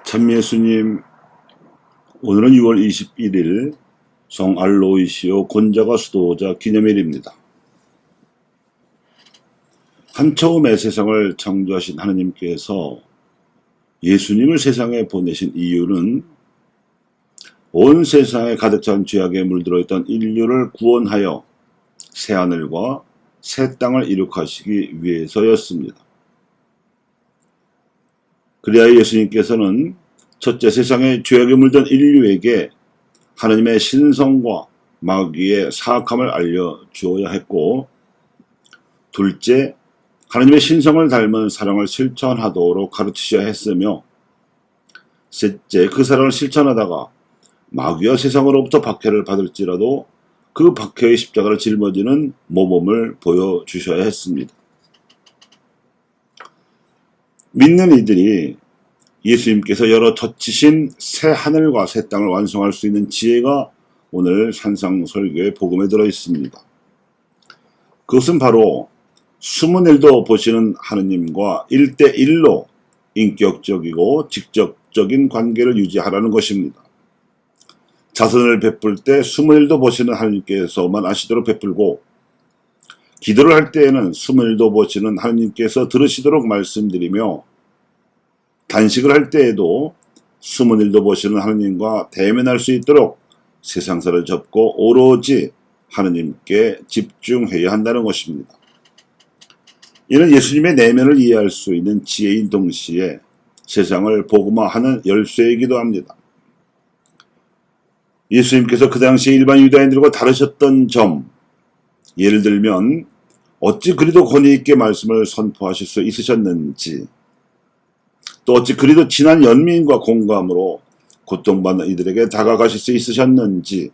참 예수님, 오늘은 6월 21일 성 알로이시오 곤자가 수도자 기념일입니다. 한처음에 세상을 창조하신 하느님께서 예수님을 세상에 보내신 이유는 온 세상에 가득 찬 죄악에 물들어 있던 인류를 구원하여 새하늘과 새 땅을 이룩하시기 위해서였습니다. 그리하여 예수님께서는 첫째, 세상에 죄악에 물든 인류에게 하느님의 신성과 마귀의 사악함을 알려주어야 했고, 둘째, 하느님의 신성을 닮은 사랑을 실천하도록 가르치셔야 했으며, 셋째, 그 사랑을 실천하다가 마귀와 세상으로부터 박해를 받을지라도 그 박해의 십자가를 짊어지는 모범을 보여주셔야 했습니다. 믿는 이들이 예수님께서 열어 젖히신 새 하늘과 새 땅을 완성할 수 있는 지혜가 오늘 산상설교의 복음에 들어 있습니다. 그것은 바로 숨은 일도 보시는 하느님과 1대1로 인격적이고 직접적인 관계를 유지하라는 것입니다. 자선을 베풀 때 숨은 일도 보시는 하느님께서만 아시도록 베풀고, 기도를 할 때에는 숨은 일도 보시는 하느님께서 들으시도록 말씀드리며, 단식을 할 때에도 숨은 일도 보시는 하느님과 대면할 수 있도록 세상사를 접고 오로지 하느님께 집중해야 한다는 것입니다. 이는 예수님의 내면을 이해할 수 있는 지혜인 동시에 세상을 복음화하는 열쇠이기도 합니다. 예수님께서 그 당시 일반 유다인들과 다르셨던 점, 예를 들면 어찌 그리도 권위 있게 말씀을 선포하실 수 있으셨는지, 또 어찌 그리도 진한 연민과 공감으로 고통받는 이들에게 다가가실 수 있으셨는지,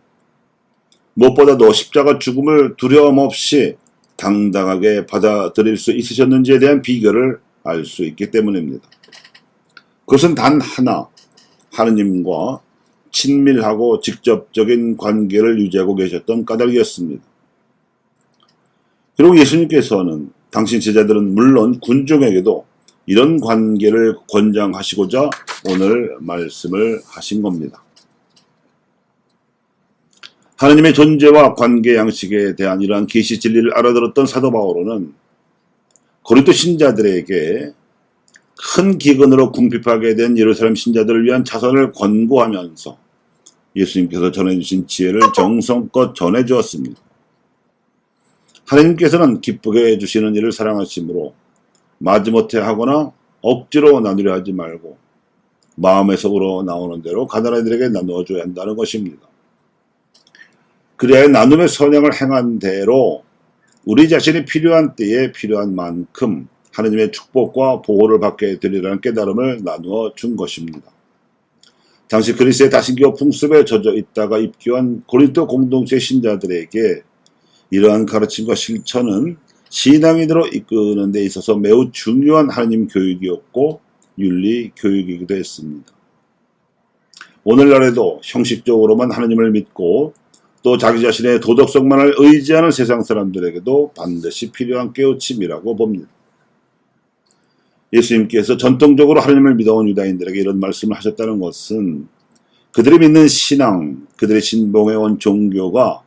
무엇보다도 십자가 죽음을 두려움 없이 당당하게 받아들일 수 있으셨는지에 대한 비결을 알 수 있기 때문입니다. 그것은 단 하나, 하느님과 친밀하고 직접적인 관계를 유지하고 계셨던 까닭이었습니다. 그리고 예수님께서는 당신 제자들은 물론 군중에게도 이런 관계를 권장하시고자 오늘 말씀을 하신 겁니다. 하느님의 존재와 관계 양식에 대한 이러한 계시 진리를 알아들었던 사도 바오로는 고린도 신자들에게 큰 기근으로 궁핍하게 된 예루살렘 신자들을 위한 자선을 권고하면서 예수님께서 전해주신 지혜를 정성껏 전해주었습니다. 하느님께서는 기쁘게 해주시는 일을 사랑하시므로 마지못해 하거나 억지로 나누려 하지 말고 마음에서 우러나오는 대로 가난한 이들에게 나누어줘야 한다는 것입니다. 그래야 나눔의 선행을 행한 대로 우리 자신이 필요한 때에 필요한 만큼 하느님의 축복과 보호를 받게 되리라는 깨달음을 나누어 준 것입니다. 당시 그리스의 다신교 풍습에 젖어 있다가 입교한 고린도 공동체 신자들에게 이러한 가르침과 실천은 신앙인으로 이끄는 데 있어서 매우 중요한 하느님 교육이었고 윤리 교육이기도 했습니다. 오늘날에도 형식적으로만 하느님을 믿고 또 자기 자신의 도덕성만을 의지하는 세상 사람들에게도 반드시 필요한 깨우침이라고 봅니다. 예수님께서 전통적으로 하느님을 믿어온 유다인들에게 이런 말씀을 하셨다는 것은 그들이 믿는 신앙, 그들이 신봉해온 종교가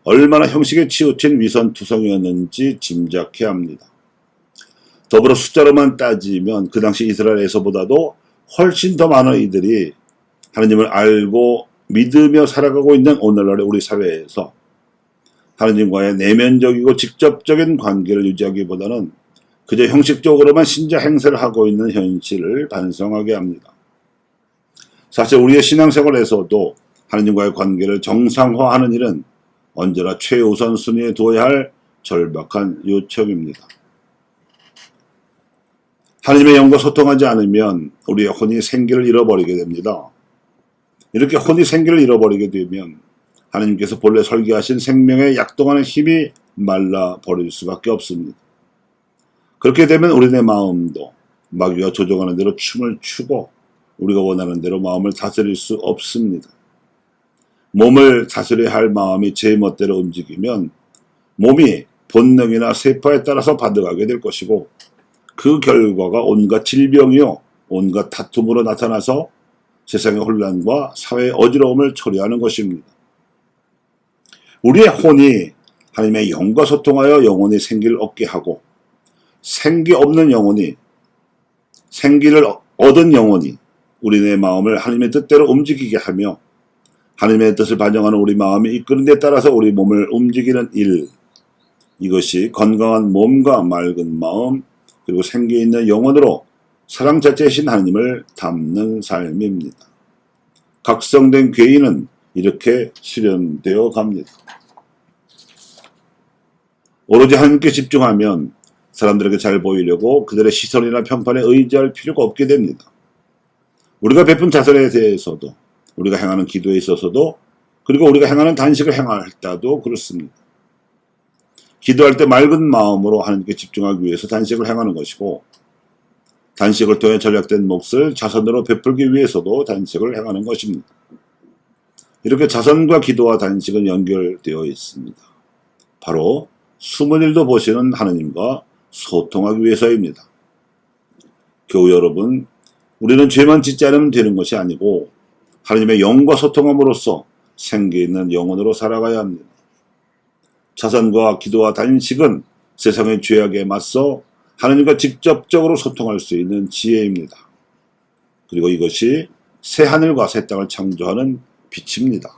얼마나 형식에 치우친 위선투성이었는지 짐작해야 합니다. 더불어 숫자로만 따지면 그 당시 이스라엘에서보다도 훨씬 더 많은 이들이 하느님을 알고 믿으며 살아가고 있는 오늘날의 우리 사회에서 하느님과의 내면적이고 직접적인 관계를 유지하기보다는 그저 형식적으로만 신자 행세를 하고 있는 현실을 반성하게 합니다. 사실 우리의 신앙생활에서도 하느님과의 관계를 정상화하는 일은 언제나 최우선 순위에 두어야 할 절박한 요청입니다. 하느님의 영과 소통하지 않으면 우리의 혼이 생기를 잃어버리게 됩니다. 이렇게 혼이 생기를 잃어버리게 되면 하느님께서 본래 설계하신 생명의 약동하는 힘이 말라버릴 수밖에 없습니다. 그렇게 되면 우리의 마음도 마귀가 조종하는 대로 춤을 추고 우리가 원하는 대로 마음을 다스릴 수 없습니다. 몸을 다스려야 할 마음이 제 멋대로 움직이면 몸이 본능이나 세포에 따라서 반응하게 될 것이고 그 결과가 온갖 질병이요 온갖 다툼으로 나타나서 세상의 혼란과 사회의 어지러움을 초래하는 것입니다. 우리의 혼이 하나님의 영과 소통하여 영혼이 생기를 얻게 하고, 생기 없는 영혼이, 생기를 얻은 영혼이 우리의 마음을 하나님의 뜻대로 움직이게 하며 하나님의 뜻을 반영하는 우리 마음이 이끄는 데 따라서 우리 몸을 움직이는 일, 이것이 건강한 몸과 맑은 마음 그리고 생기 있는 영혼으로 사랑 자체이신 하나님을 담는 삶입니다. 각성된 괴인은 이렇게 수련되어 갑니다. 오로지 하나님께 집중하면 사람들에게 잘 보이려고 그들의 시선이나 평판에 의지할 필요가 없게 됩니다. 우리가 베푼 자선에 대해서도, 우리가 행하는 기도에 있어서도, 그리고 우리가 행하는 단식을 행할 때도 그렇습니다. 기도할 때 맑은 마음으로 하나님께 집중하기 위해서 단식을 행하는 것이고, 단식을 통해 전략된 몫을 자선으로 베풀기 위해서도 단식을 행하는 것입니다. 이렇게 자선과 기도와 단식은 연결되어 있습니다. 바로 숨은 일도 보시는 하나님과 소통하기 위해서입니다. 교우 여러분, 우리는 죄만 짓지 않으면 되는 것이 아니고 하나님의 영과 소통함으로써 생기 있는 영혼으로 살아가야 합니다. 자선과 기도와 단식은 세상의 죄악에 맞서 하나님과 직접적으로 소통할 수 있는 지혜입니다. 그리고 이것이 새 하늘과 새 땅을 창조하는 빛입니다.